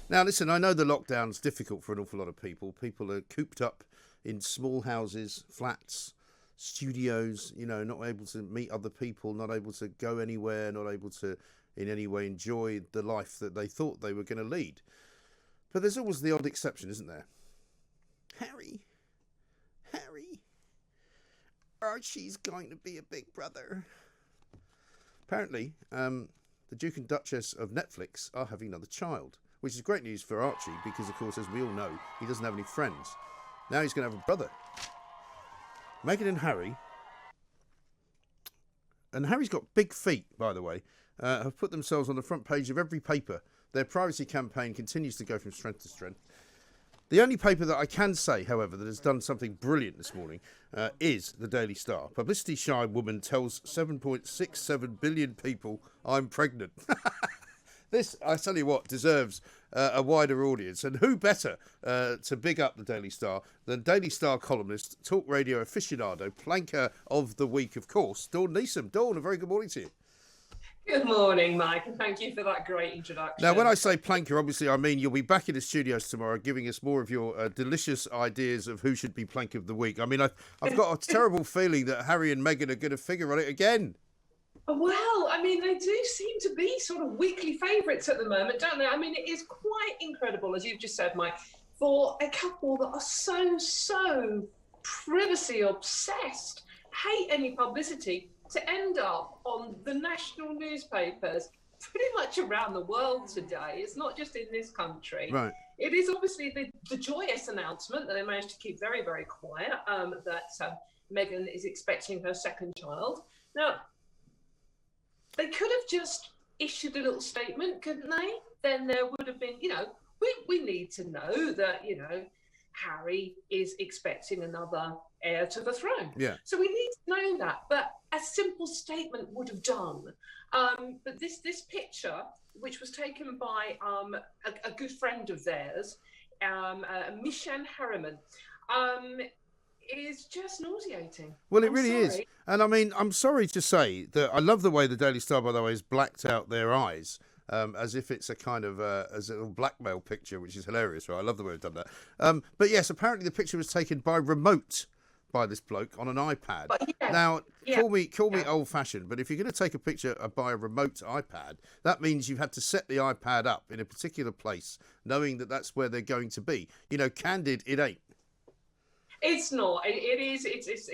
Now, listen, I know the lockdown's difficult for an awful lot of people. People are cooped up in small houses, flats, studios, not able to meet other people, not able to go anywhere, not able to in any way enjoy the life that they thought they were going to lead. But there's always the odd exception, isn't there? Harry, Archie's going to be a big brother. Apparently, the Duke and Duchess of Netflix are having another child, which is great news for Archie because, of course, as we all know, he doesn't have any friends. Now he's going to have a brother. Meghan and Harry's got big feet, by the way, have put themselves on the front page of every paper. Their privacy campaign continues to go from strength to strength. The only paper that I can say, however, that has done something brilliant this morning is the Daily Star. Publicity-shy woman tells 7.67 billion people I'm pregnant. This, I tell you what, deserves a wider audience. And who better to big up the Daily Star than Daily Star columnist, talkRADIO aficionado, planker of the week, of course, Dawn Neesom. Dawn, a very good morning to you. Good morning, Mike, and thank you for that great introduction. Now, when I say planker, obviously I mean you'll be back in the studios tomorrow giving us more of your delicious ideas of who should be plank of the week. I mean, I've got a terrible feeling that Harry and Meghan are going to figure on it again. Well, I mean, they do seem to be sort of weekly favourites at the moment, don't they? I mean, it is quite incredible, as you've just said, Mike, for a couple that are so privacy obsessed, hate any publicity, to end up on the national newspapers pretty much around the world today. It's not just in this country. Right. It is obviously the joyous announcement that they managed to keep very, very quiet, that Meghan is expecting her second child. Now, they could have just issued a little statement, couldn't they? Then there would have been, we need to know that, Harry is expecting another heir to the throne. Yeah. So we need to know that. But a simple statement would have done. But this picture, which was taken by a good friend of theirs, Meghan Harriman, is just nauseating. Well, it really is. And I mean, I'm sorry to say that I love the way the Daily Star, by the way, has blacked out their eyes. As if it's a kind of as a blackmail picture, which is hilarious. Right? I love the way they've done that. But yes, apparently the picture was taken by remote by this bloke on an iPad. Now, call me old-fashioned, but if you're going to take a picture by a remote iPad, that means you've had to set the iPad up in a particular place, knowing that that's where they're going to be. Candid, it ain't. It's not. It is. It's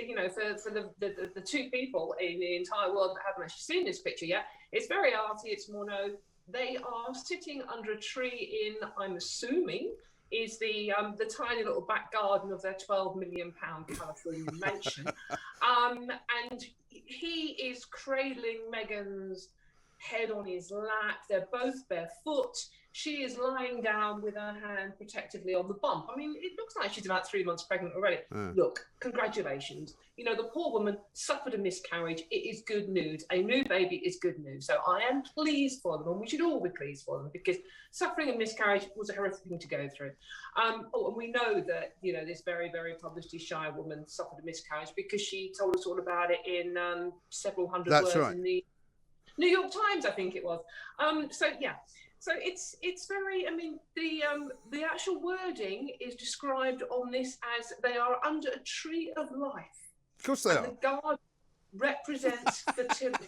for the two people in the entire world that haven't actually seen this picture yet. It's very arty. It's mono. They are sitting under a tree in, I'm assuming, is the tiny little back garden of their £12 million California mansion. And he is cradling Meghan's head on his lap. They're both barefoot. She is lying down with her hand protectively on the bump. I mean, it looks like she's about 3 months pregnant already. Look, congratulations. The poor woman suffered a miscarriage. It is good news. A new baby is good news. So I am pleased for them, and we should all be pleased for them, because suffering a miscarriage was a horrific thing to go through. And we know that, this very, very publicity-shy woman suffered a miscarriage because she told us all about it in several hundred words in the New York Times, I think it was. So it's very, I mean, the actual wording is described on this as they are under a tree of life. Of course they are. The garden represents fertility.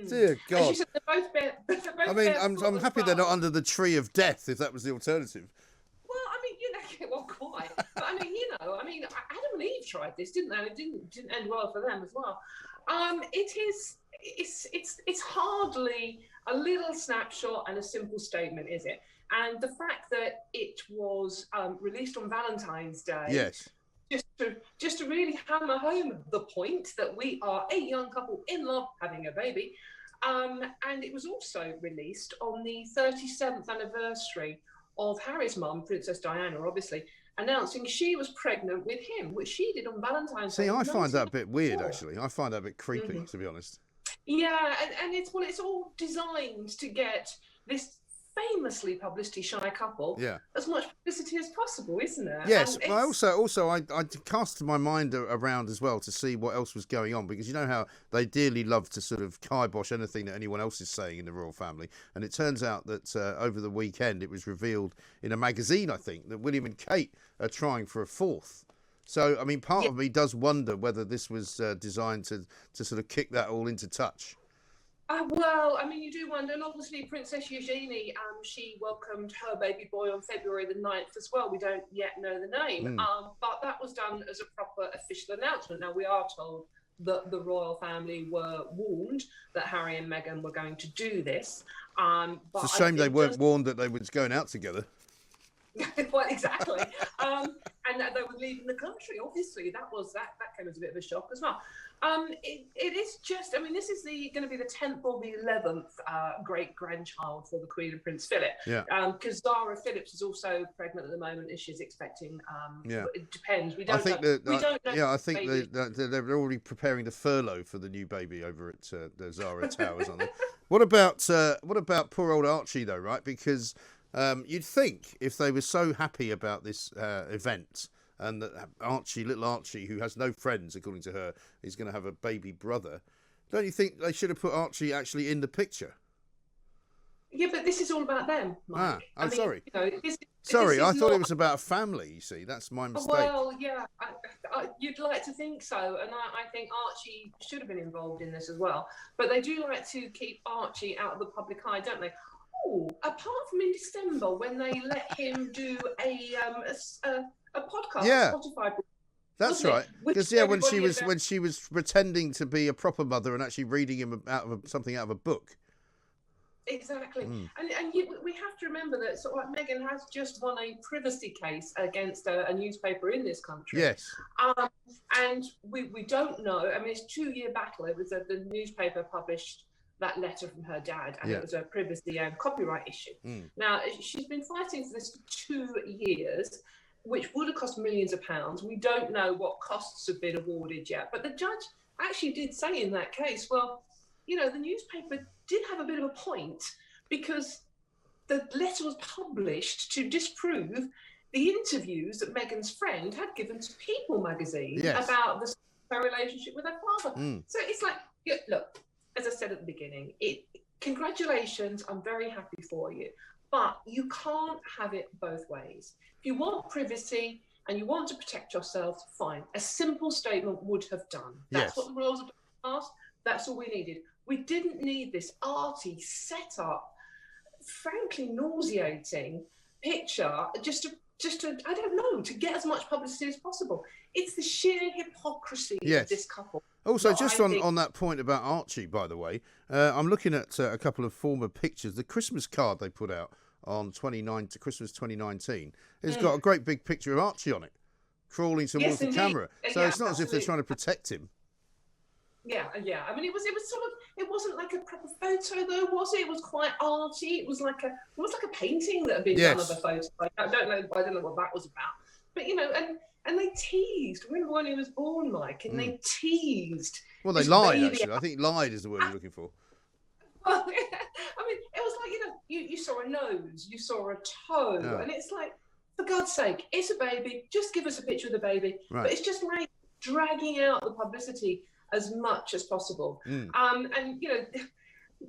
Dear God. As you said, they're both I'm happy they're not under the tree of death, if that was the alternative. Well, I mean, well, quite. But I mean, Adam and Eve tried this, didn't they? And it didn't end well for them as well. It's hardly a little snapshot and a simple statement, is it? And the fact that it was released on Valentine's Day, yes, just to really hammer home the point that we are a young couple in love having a baby, and it was also released on the 37th anniversary of Harry's mum, Princess Diana, obviously, announcing she was pregnant with him, which she did on Valentine's Day. See, I find that a bit weird, actually. I find that a bit creepy, to be honest. Yeah, and it's all designed to get this famously publicity-shy couple, Yeah. as much publicity as possible, isn't it? Yes, And but I cast my mind around as well to see what else was going on, because you know how they dearly love to sort of kibosh anything that anyone else is saying in the royal family, and it turns out that over the weekend it was revealed in a magazine, I think, that William and Kate are trying for a fourth. So, I mean, part of me does wonder whether this was designed to sort of kick that all into touch. Well, I mean, you do wonder, and obviously Princess Eugenie, she welcomed her baby boy on February the 9th as well. We don't yet know the name, but that was done as a proper official announcement. Now, we are told that the royal family were warned that Harry and Meghan were going to do this. But It's a shame they weren't warned that they were going out together. Well, exactly. And that they were leaving the country. Obviously, that came as a bit of a shock as well. It is just, I mean, this is going to be the 10th or the 11th great grandchild for the Queen and Prince Philip. Yeah. Because Zara Phillips is also pregnant at the moment, and she's expecting. Yeah. It depends. We don't know. Yeah, I think they're already preparing the furlough for the new baby over at the Zara Towers, aren't they? What about poor old Archie though, right? Because you'd think if they were so happy about this event, and that little Archie, who has no friends, according to her, is going to have a baby brother, don't you think they should have put Archie actually in the picture? Yeah, but this is all about them, Mike. Sorry. You know, Sorry, I thought it was about a family, you see. That's my mistake. Well, yeah, you'd like to think so. And I think Archie should have been involved in this as well. But they do like to keep Archie out of the public eye, don't they? Oh, apart from in December when they let him do a podcast, on Spotify. That's right. Because when she was pretending to be a proper mother and actually reading him something out of a book. Exactly. And we have to remember that sort of like Meghan has just won a privacy case against a newspaper in this country. Yes. And we don't know. I mean, it's a 2-year battle. It was the newspaper published that letter from her dad, and it was a privacy and copyright issue. Now, she's been fighting for this for 2 years, which would have cost millions of pounds. We don't know what costs have been awarded yet, but the judge actually did say in that case, well, you know, the newspaper did have a bit of a point, because the letter was published to disprove the interviews that Meghan's friend had given to People magazine about her relationship with her father. So it's like, look, as I said at the beginning, congratulations, I'm very happy for you, but you can't have it both ways. If you want privacy and you want to protect yourself, fine. A simple statement would have done. That's what the royals have asked. That's all we needed. We didn't need this arty, set up, frankly nauseating picture just to I don't know, to get as much publicity as possible. It's the sheer hypocrisy of this couple. Also, just on that point about Archie, by the way, I'm looking at a couple of former pictures. The Christmas card they put out on Christmas 2019 has got a great big picture of Archie on it, crawling towards the camera. So it's not as if they're trying to protect him. Yeah. I mean, it was sort of, it wasn't like a proper photo though, was it? It was quite arty. It was like a painting that had been done of a photo. I don't know what that was about. But you know, and they teased. Remember when he was born, Mike? And they teased. Well, they lied actually. I think lied is the word you're looking for. Well, I mean, it was like, you know, you saw a nose, you saw a toe, and it's like, for God's sake, it's a baby. Just give us a picture of the baby. Right. But it's just like dragging out the publicity as much as possible. And you know,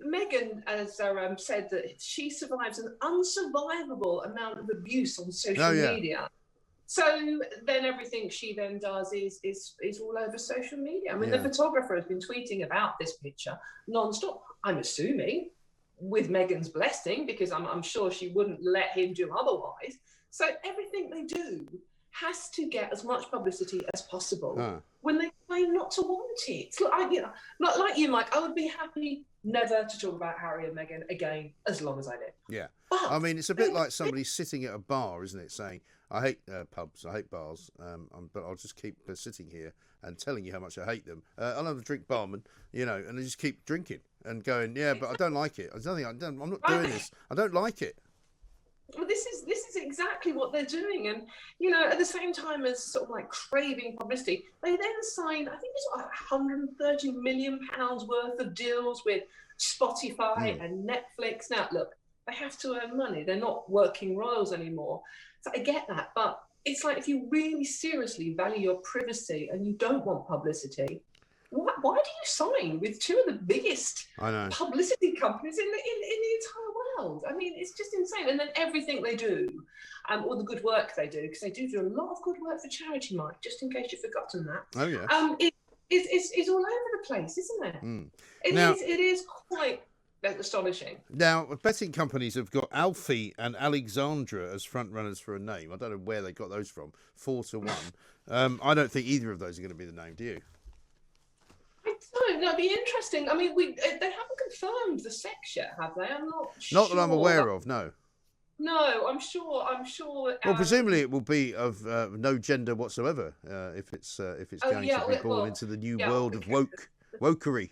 Meghan has said that she survives an unsurvivable amount of abuse on social media. So then everything she then does is all over social media. I mean, the photographer has been tweeting about this picture non-stop. I'm assuming with Meghan's blessing, because I'm sure she wouldn't let him do otherwise. So everything they do has to get as much publicity as possible when they claim not to want it. It's like, you know, not like you, Mike. I would be happy never to talk about Harry and Meghan again as long as I live. Yeah. But I mean, it's a bit like somebody sitting at a bar, isn't it, saying, I hate pubs, I hate bars, but I'll just keep sitting here and telling you how much I hate them. I'll have a drink, barman, you know, and they just keep drinking and going, but I don't like it. I'm not doing this. I don't like it. Well, this is exactly what they're doing, and you know, at the same time as sort of like craving publicity, they then signed, I think it's like 130 million pounds worth of deals with Spotify and Netflix. Now, look, They have to earn money. They're not working royals anymore. So I get that. But it's like, if you really seriously value your privacy and you don't want publicity, why do you sign with two of the biggest publicity companies in the entire world? I mean, it's just insane. And then everything they do, all the good work they do, because they do a lot of good work for charity, Mike, just in case you've forgotten that. Oh, yeah. It's all over the place, isn't it? Mm. It is quite astonishing. Now, betting companies have got Alfie and Alexandra as front runners for a name. I don't know where they got those from. 4-1. I don't think either of those are going to be the name. Do you? I don't know. It'd be interesting. I mean, they haven't confirmed the sex yet, have they? I'm not sure. Not that I'm aware of. No. No, I'm sure. Well, presumably it will be of no gender whatsoever if it's going to be born into the new world of wokery.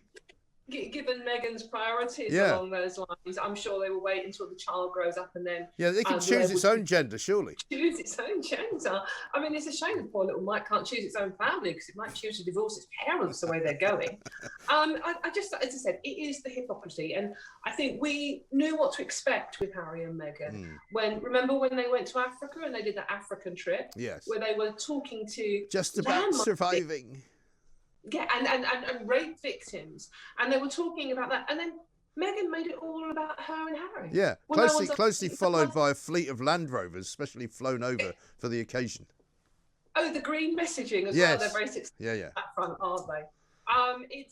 Given Meghan's priorities along those lines, I'm sure they will wait until the child grows up and then... Yeah, they can choose its own gender, surely. Choose its own gender. I mean, it's a shame the poor little Mike can't choose its own family, because it might choose to divorce its parents the way they're going. I just, as I said, it is the hypocrisy. And I think we knew what to expect with Harry and Meghan. Remember when they went to Africa and they did that African trip? Yes. Where they were talking to... Just about surviving. Yeah, and rape victims, and they were talking about that, and then Meghan made it all about her and Harry. Yeah, closely followed by a fleet of Land Rovers, specially flown over for the occasion. Oh, the green messaging as well. They're very successful yeah. that front, aren't they?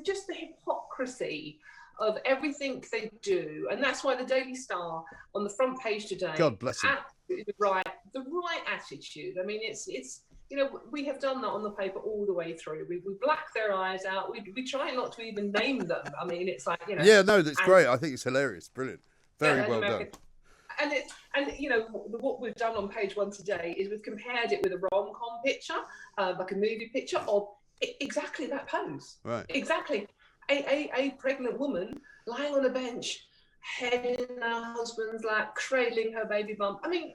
Just the hypocrisy of everything they do, and that's why the Daily Star on the front page today. God bless him. The right attitude. I mean, it's. You know, we have done that on the paper all the way through. We black their eyes out. We try not to even name them. I mean, it's like, you know. Yeah, no, that's great. I think it's hilarious. Brilliant. Very well done. And you know, what we've done on page one today is we've compared it with a rom-com picture, like a movie picture of exactly that pose. Right. Exactly. A pregnant woman lying on a bench, head in her husband's lap, cradling her baby bump. I mean,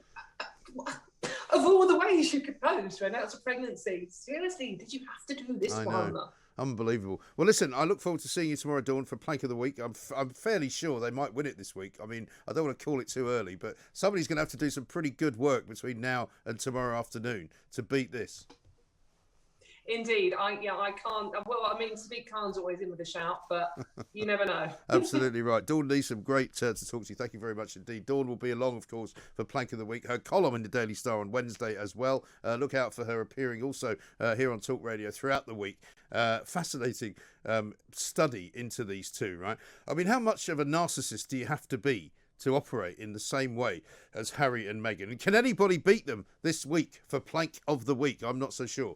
of all the ways you could pose to announce a pregnancy, seriously, did you have to do this one? Unbelievable. Well, listen, I look forward to seeing you tomorrow, Dawn, for Plank of the Week. I'm fairly sure they might win it this week. I mean, I don't want to call it too early, but somebody's going to have to do some pretty good work between now and tomorrow afternoon to beat this. Indeed, I can't. Well, I mean, Sadiq Khan's always in with a shout, but you never know. Absolutely right. Dawn Neesom, great to talk to you. Thank you very much indeed. Dawn will be along, of course, for Plank of the Week. Her column in the Daily Star on Wednesday as well. Look out for her appearing also here on Talk Radio throughout the week. Fascinating study into these two, right? I mean, how much of a narcissist do you have to be to operate in the same way as Harry and Meghan? And can anybody beat them this week for Plank of the Week? I'm not so sure.